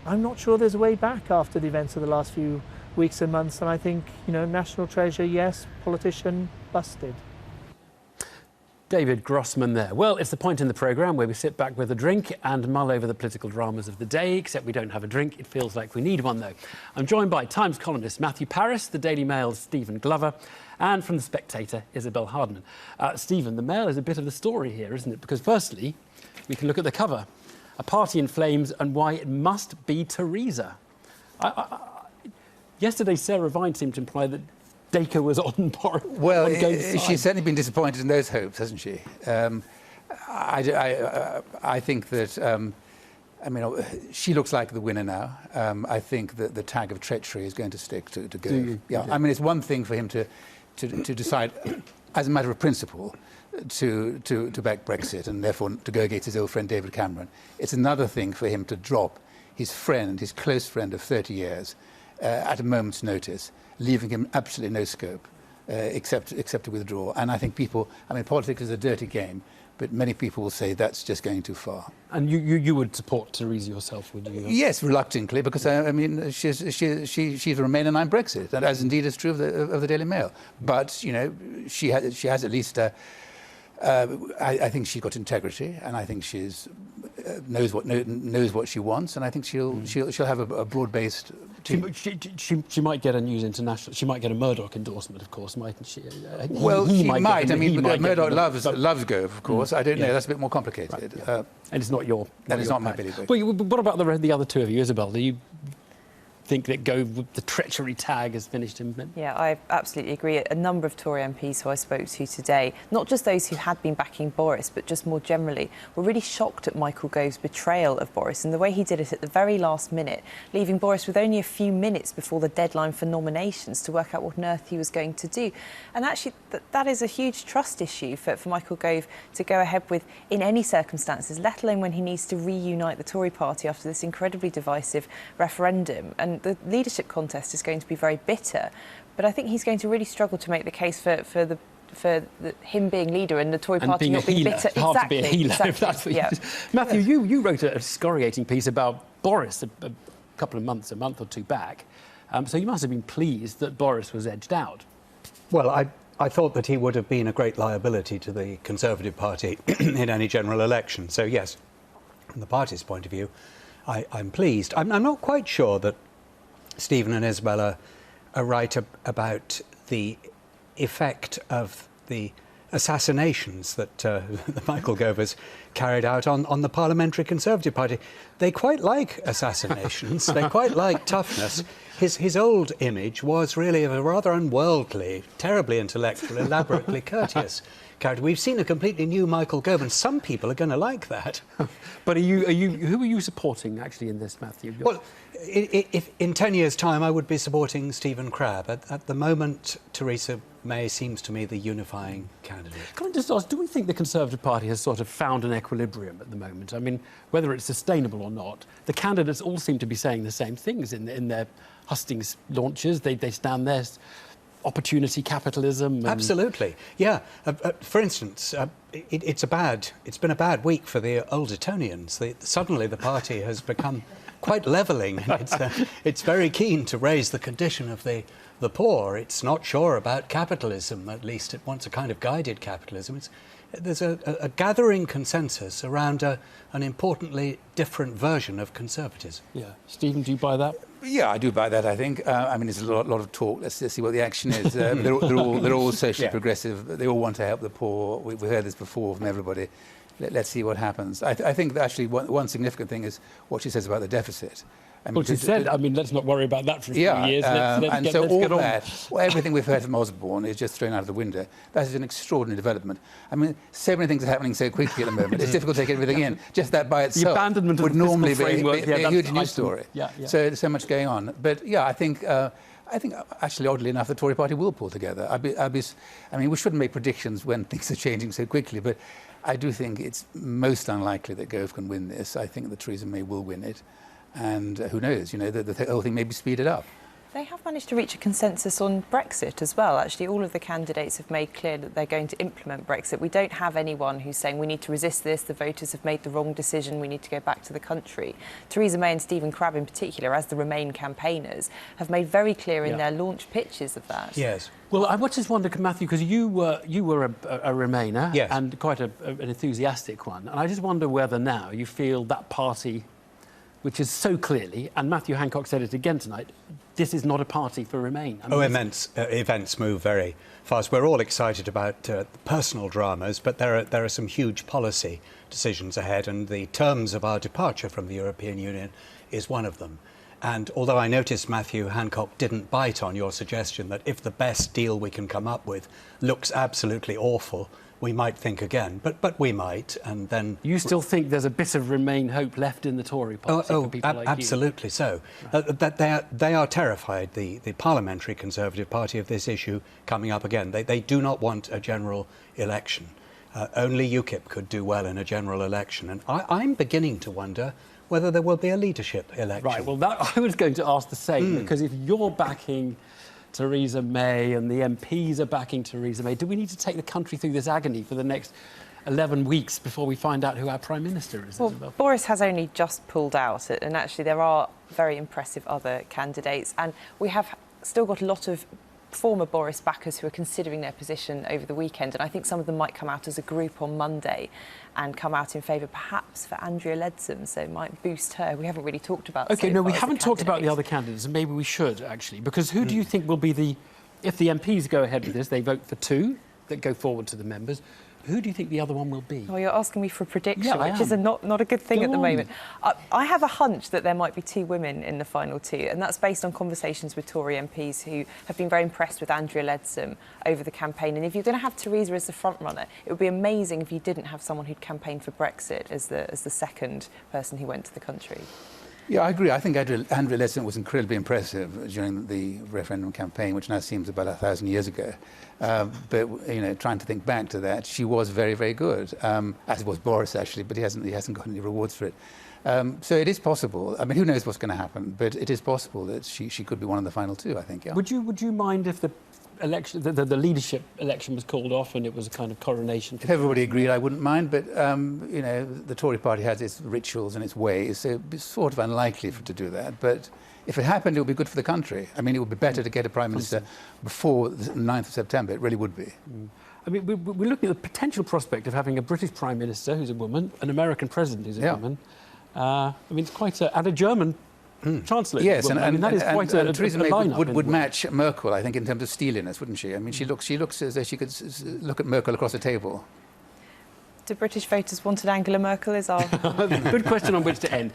I'm not sure there's a way back after the events of the last few weeks and months. And I think, national treasure, yes, politician, busted. David Grossman there. Well, it's the point in the programme where we sit back with a drink and mull over the political dramas of the day, except we don't have a drink. It feels like we need one, though. I'm joined by Times columnist Matthew Parris, the Daily Mail's Stephen Glover, and from The Spectator, Isabel Hardman. Stephen, the Mail is a bit of the story here, isn't it? Because firstly, we can look at the cover. A party in flames and why it must be Theresa. Yesterday, Sarah Vine seemed to imply that Dacre was on Boris. Well, she's certainly been disappointed in those hopes, hasn't she? I think that, she looks like the winner now. I think that the tag of treachery is going to stick to Gove. Yeah, I mean, it's one thing for him to decide, as a matter of principle, to back Brexit and therefore to go against his old friend David Cameron. It's another thing for him to drop his friend, his close friend of 30 years, at a moment's notice, leaving him absolutely no scope except to withdraw. And I think politics is a dirty game, but many people will say that's just going too far. And you would support Theresa yourself, would you? Yes, reluctantly, because she's a Remain and I'm Brexit, and as indeed is true of the Daily Mail. But she has at least. I think she's got integrity, and I think she's knows what she wants, and I think she'll have a broad-based team. She might get a News International. She might get a Murdoch endorsement, of course, mightn't she? Well, she might. Murdoch loves Gove, of course. I don't know. That's a bit more complicated. Right, and it's not your. And it's not my Billy. Well, what about the other two of you, Isabel? Do you think that Gove, the treachery tag, has finished him? Yeah, I absolutely agree. A number of Tory MPs who I spoke to today, not just those who had been backing Boris, but just more generally, were really shocked at Michael Gove's betrayal of Boris and the way he did it at the very last minute, leaving Boris with only a few minutes before the deadline for nominations to work out what on earth he was going to do. And actually, that is a huge trust issue for Michael Gove to go ahead with in any circumstances, let alone when he needs to reunite the Tory party after this incredibly divisive referendum. And the leadership contest is going to be very bitter, but I think he's going to really struggle to make the case for him being leader and the Tory party not being bitter. It's hard to be a healer, if that's what Matthew, you wrote a excoriating piece about Boris a couple of months, a month or two back, so you must have been pleased that Boris was edged out. Well, I thought that he would have been a great liability to the Conservative Party in any general election. So, yes, from the party's point of view, I'm pleased. I'm not quite sure that Stephen and Isabella are right about the effect of the assassinations that Michael Gove has carried out on the Parliamentary Conservative Party. They quite like assassinations. They quite like toughness. His old image was really of a rather unworldly, terribly intellectual, elaborately courteous character. We've seen a completely new Michael Gove, and some people are going to like that. But who are you supporting, actually, in this, Matthew? Well, if in 10 years' time, I would be supporting Stephen Crabb. At the moment, Theresa May seems to me the unifying candidate. Can I just ask, do we think the Conservative Party has sort of found an equilibrium at the moment? I mean, whether it's sustainable or not, the candidates all seem to be saying the same things in their hustings launches. They stand there, opportunity capitalism. And... Absolutely, yeah. For instance, it's been a bad week for the old Etonians. Suddenly the party has become quite levelling. It's very keen to raise the condition of the poor. It's not sure about capitalism, at least it wants a kind of guided capitalism. There's a gathering consensus around an importantly different version of conservatism. Yeah. Stephen, do you buy that? Yeah, I do buy that, I think. I mean, there's a lot of talk. Let's see what the action is. They're all socially progressive. They all want to help the poor. We've heard this before from everybody. Let's see what happens. I think that actually one significant thing is what she says about the deficit. I mean, well, she said, I mean, let's not worry about that for a few years. Let's get on. Everything we've heard from Osborne is just thrown out of the window. That is an extraordinary development. I mean, so many things are happening so quickly at the moment. It's difficult to take everything in. Just that by itself the abandonment would of the normally framework, be a huge news story. Yeah. So there's so much going on. But yeah, I think actually, oddly enough, the Tory party will pull together. I mean, we shouldn't make predictions when things are changing so quickly, but I do think it's most unlikely that Gove can win this. I think that Theresa May will win it. And who knows, the whole thing may be speeded up. They have managed to reach a consensus on Brexit as well. Actually, all of the candidates have made clear that they're going to implement Brexit. We don't have anyone who's saying we need to resist this, the voters have made the wrong decision, we need to go back to the country. Theresa May and Stephen Crabb in particular, as the Remain campaigners, have made very clear in their launch pitches of that. Yes. Well, I just wonder, Matthew, because you were a Remainer, yes, and quite an enthusiastic one, and I just wonder whether now you feel that party, which is so clearly, and Matthew Hancock said it again tonight, this is not a party for Remain. I mean, events move very fast. We're all excited about personal dramas, but there are some huge policy decisions ahead, and the terms of our departure from the European Union is one of them. And although I noticed Matthew Hancock didn't bite on your suggestion that if the best deal we can come up with looks absolutely awful, we might think again, but we might, and then... You still think there's a bit of Remain hope left in the Tory party for people like absolutely you? So. That they are terrified, the parliamentary Conservative Party, of this issue coming up again. They do not want a general election. Only UKIP could do well in a general election, and I'm beginning to wonder whether there will be a leadership election. Right, well, I was going to ask the same, because if you're backing Theresa May and the MPs are backing Theresa May, do we need to take the country through this agony for the next 11 weeks before we find out who our Prime Minister is? Well, Boris has only just pulled out, and actually there are very impressive other candidates, and we have still got a lot of former Boris backers who are considering their position over the weekend, and I think some of them might come out as a group on Monday and come out in favour perhaps for Andrea Leadsom, so it might boost her. We haven't really talked about OK, no, we haven't talked about the other candidates, and maybe we should, actually, because who do you think will be if the MPs go ahead with this, they vote for two that go forward to the members, who do you think the other one will be? Well, you're asking me for a prediction, yeah, which is not a good thing Go at the on. moment. I have a hunch that there might be two women in the final two, and that's based on conversations with Tory MPs who have been very impressed with Andrea Leadsom over the campaign. And if you're going to have Theresa as the front runner, it would be amazing if you didn't have someone who'd campaigned for Brexit as the second person who went to the country. Yeah, I agree. I think Andrea Leadsom was incredibly impressive during the referendum campaign, which now seems about 1,000 years ago. But trying to think back to that, she was very, very good, as was Boris actually. But he hasn't got any rewards for it. So it is possible. I mean, who knows what's going to happen? But it is possible that she could be one of the final two, I think. Yeah. Would you mind if the election, the leadership election was called off and it was a kind of coronation? If everybody agreed, I wouldn't mind. But the Tory party has its rituals and its ways, so it'd be sort of unlikely to do that. But if it happened, it would be good for the country. I mean, it would be better to get a Prime Minister before the 9th of September. It really would be. I mean, we're looking at the potential prospect of having a British Prime Minister who's a woman, an American President who's a woman. I mean, it's quite and a German Chancellor. Yes, I mean, that is quite a Theresa May lineup would match Merkel, I think, in terms of steeliness, wouldn't she? I mean, she looks as though she could look at Merkel across the table. Do British voters wanted Angela Merkel? Is our good question on which to end.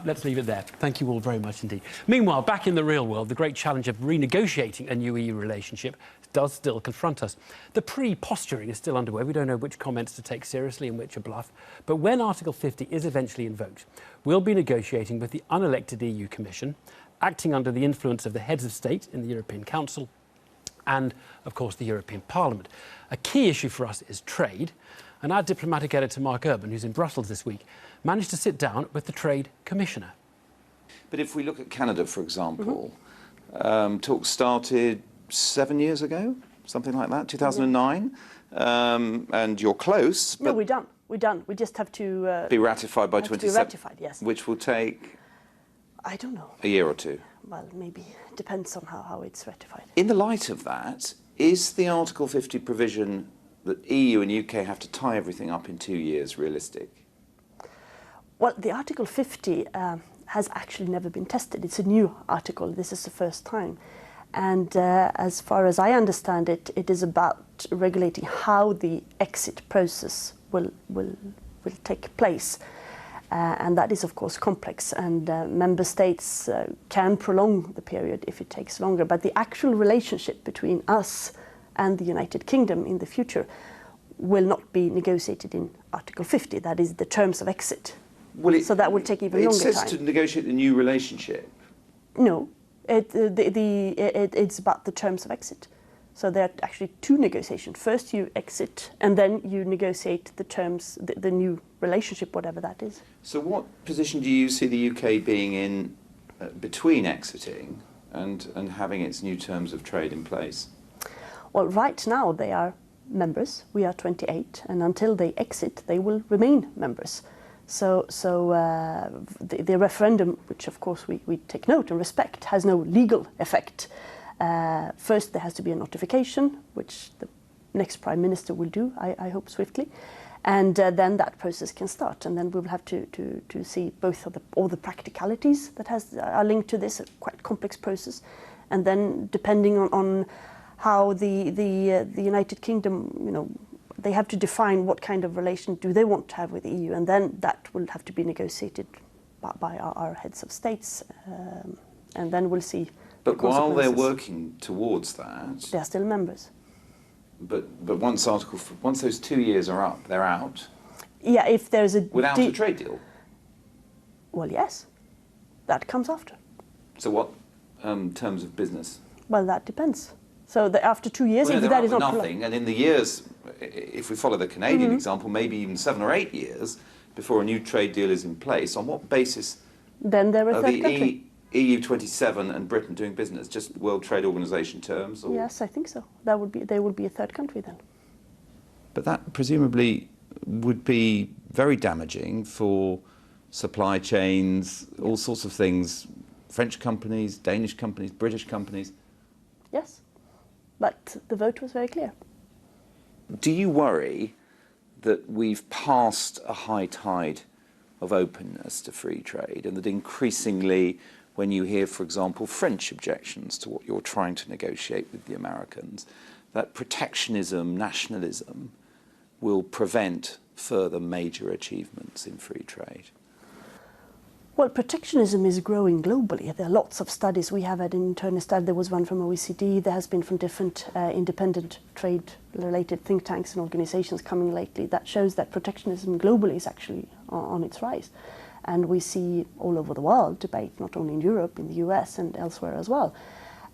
Let's leave it there. Thank you all very much indeed. Meanwhile, back in the real world, the great challenge of renegotiating a new EU relationship does still confront us. The pre-posturing is still underway. We don't know which comments to take seriously and which are bluff. But when Article 50 is eventually invoked, we'll be negotiating with the unelected EU Commission, acting under the influence of the heads of state in the European Council and, of course, the European Parliament. A key issue for us is trade, and our diplomatic editor, Mark Urban, who's in Brussels this week, managed to sit down with the Trade Commissioner. But if we look at Canada, for example, talks started 7 years ago, something like that, 2009, and you're close. But no, we're done. We're done. We just have to be ratified by 27. Be ratified, yes. Which will take. I don't know. A year or two. Well, maybe it depends on how it's ratified. In the light of that, is the Article 50 provision that EU and UK have to tie everything up in 2 years realistic? Well, the Article 50 has actually never been tested. It's a new article. This is the first time. And as far as I understand it, it is about regulating how the exit process will take place. And that is, of course, complex. And member states can prolong the period if it takes longer. But the actual relationship between us and the United Kingdom in the future will not be negotiated in Article 50. That is the terms of exit. Well, so that will take even longer time. It says to negotiate the new relationship. No. It's about the terms of exit. So there are actually two negotiations. First you exit, and then you negotiate the terms, the new relationship, whatever that is. So what position do you see the UK being in between exiting and having its new terms of trade in place? Well, right now they are members. We are 28, and until they exit, they will remain members. So the referendum, which of course we take note and respect, has no legal effect. First, there has to be a notification, which the next Prime Minister will do, I hope swiftly, and then that process can start. And then we will have to see both of all the practicalities that are linked to this, a quite complex process, and then depending on how the United Kingdom, they have to define what kind of relation do they want to have with the EU, and then that will have to be negotiated by our heads of states, and then we'll see. But while they're working towards that, they are still members. But once those 2 years are up, they're out. Yeah, if there's a without a trade deal. Well, yes, that comes after. So what terms of business? Well, that depends. So after 2 years, well, if that is not nothing, and in the years, if we follow the Canadian example, maybe even 7 or 8 years before a new trade deal is in place, on what basis? Then they're a third country. EU 27 and Britain doing business, just World Trade Organization terms? Or? Yes, I think so. They would be a third country then. But that presumably would be very damaging for supply chains, all sorts of things, French companies, Danish companies, British companies. Yes, but the vote was very clear. Do you worry that we've passed a high tide of openness to free trade, and that increasingly, when you hear, for example, French objections to what you're trying to negotiate with the Americans, that protectionism, nationalism will prevent further major achievements in free trade? Well, protectionism is growing globally. There are lots of studies. We have had an internal study. There was one from OECD. There has been from different independent trade-related think tanks and organizations coming lately that shows that protectionism globally is actually on its rise. And we see all over the world debate, not only in Europe, in the US and elsewhere as well,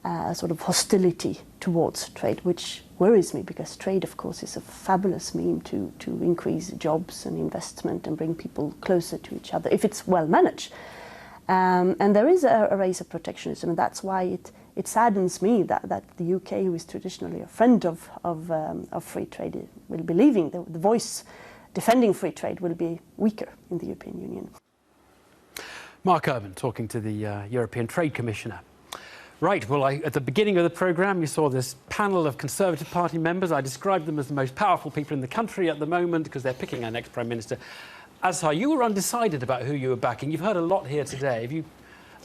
a sort of hostility towards trade, which worries me because trade, of course, is a fabulous means to increase jobs and investment and bring people closer to each other if it's well managed. And there is a rise of protectionism, and that's why it saddens me that the UK, who is traditionally a friend of free trade, will be leaving. The voice defending free trade will be weaker in the European Union. Mark Urban talking to the European Trade Commissioner. Right, well, at the beginning of the programme, you saw this panel of Conservative Party members. I described them as the most powerful people in the country at the moment because they're picking our next Prime Minister. Azhar, you were undecided about who you were backing. You've heard a lot here today. Have you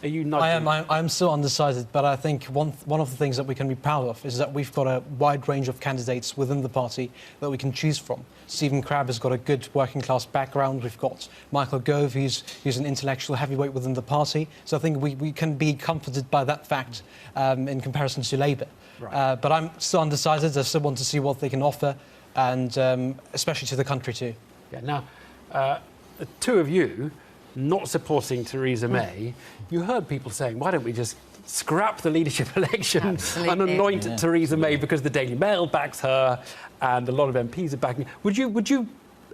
Are you I'm still undecided, but I think one of the things that we can be proud of is that we've got a wide range of candidates within the party that we can choose from. Stephen Crabb has got a good working class background. We've got Michael Gove, who's an intellectual heavyweight within the party. So I think we can be comforted by that fact in comparison to Labour. Right. But I'm still undecided. I still want to see what they can offer, and especially to the country too. Yeah. Now, the two of you not supporting Theresa May, you heard people saying, why don't we just scrap the leadership election and anoint Theresa May because the Daily Mail backs her and a lot of MPs are backing. Would you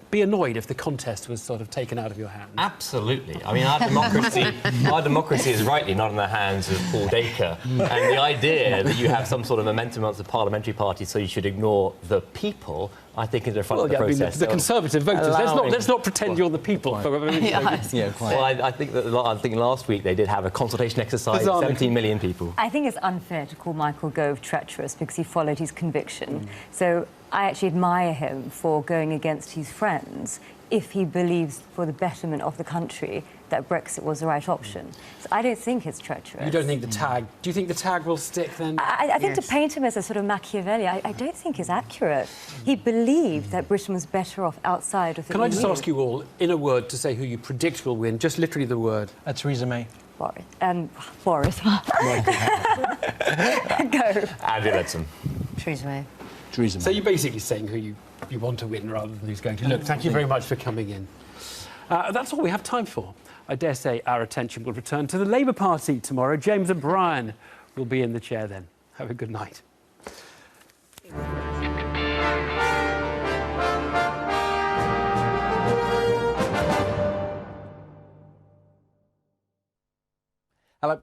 be annoyed if the contest was sort of taken out of your hands? Absolutely. I mean, our democracy is rightly not in the hands of Paul Dacre. And the idea that you have some sort of momentum amongst the parliamentary party, so you should ignore the people, I think is in front of the process. I mean, the Conservative voters. Let's not pretend you're the people. Well, I think last week they did have a consultation exercise. 17 million people. I think it's unfair to call Michael Gove treacherous because he followed his conviction. So I actually admire him for going against his friends if he believes, for the betterment of the country, that Brexit was the right option. So I don't think it's treacherous. You don't think the tag... Do you think the tag will stick then? I think to paint him as a sort of Machiavelli, I don't think is accurate. He believed that Britain was better off outside of the EU. Can I just ask you all, in a word, to say who you predict will win? Just literally the word. Theresa May. Boris. Go. Andrew Leadsom. Theresa May. So you're basically saying who you want to win rather than who's going to. Look, thank you very much for coming in. That's all we have time for. I dare say our attention will return to the Labour Party tomorrow. James O'Brien will be in the chair then. Have a good night. Hello.